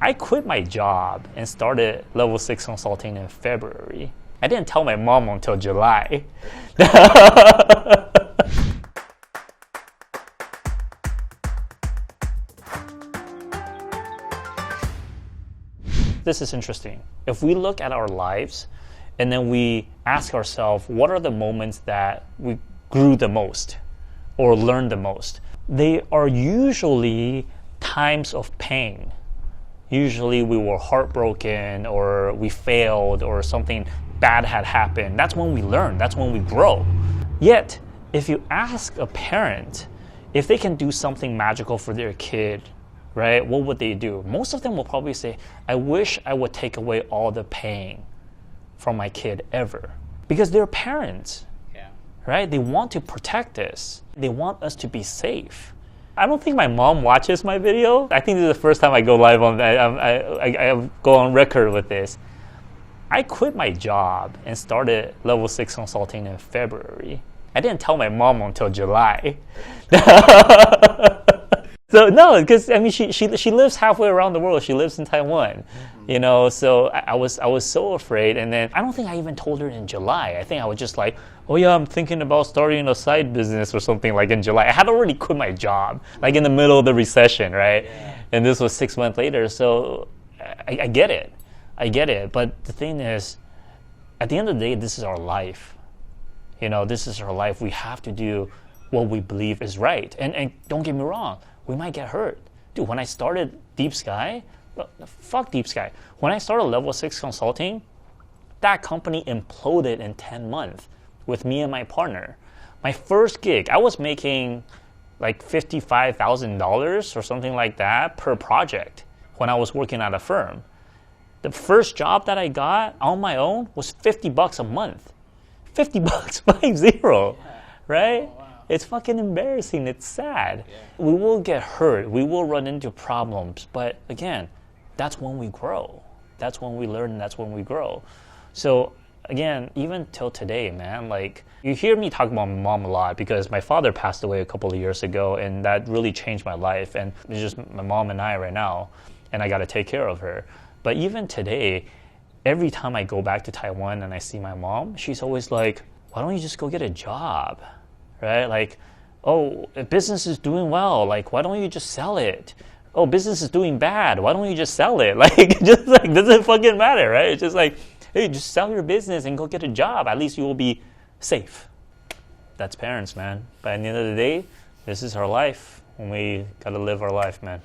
I quit my job and started level 6 consulting in February. I didn't tell my mom until July. This is interesting. If we look at our lives and then we ask ourselves, what are the moments that we grew the most or learned the most? They are usually times of pain. Usually we were heartbroken or we failed or something bad had happened. That's when we learn. That's when we grow. Yet, if you ask a parent if they can do something magical for their kid, right, what would they do? Most of them will probably say, I wish I would take away all the pain from my kid ever. Because they're parents, right? They want to protect us. They want us to be safe. I don't think my mom watches my video. I think this is the first time I go live on that. I go on record with this. I quit my job and started level 6 consulting in February. I didn't tell my mom until July. So no, because I mean she lives halfway around the world. She lives in Taiwan, you know. So I was so afraid, and then I don't think I even told her in July. I think I was just like, oh yeah, I'm thinking about starting a side business or something like in July. I had already quit my job, like in the middle of the recession, right? Yeah. And this was 6 months later. So I get it, But the thing is, at the end of the day, this is our life. You know, this is our life. We have to do what we believe is right. And don't get me wrong. We might get hurt. Dude, when I started Deep Sky, fuck Deep Sky. When I started Level 6 Consulting, that company imploded in 10 months with me and my partner. My first gig, I was making like $55,000 or something like that per project when I was working at a firm. The first job that I got on my own was $50 a month. $50, 50, right? It's fucking embarrassing. It's sad. Yeah. We will get hurt. We will run into problems. But again, that's when we grow. That's when we learn. And that's when we grow. So again, even till today, man, like you hear me talk about my mom a lot because my father passed away a couple of years ago, and that really changed my life. And it's just my mom and I right now, and I got to take care of her. But even today, every time I go back to Taiwan and I see my mom, she's always like, why don't you just go get a job? Right? Like, oh, if business is doing well, like, why don't you just sell it? Oh, business is doing bad, why don't you just sell it? Like, just like, doesn't fucking matter, right? It's just like, hey, just sell your business and go get a job. At least you will be safe. That's parents, man. But at the end of the day, this is our life. And we gotta live our life, man.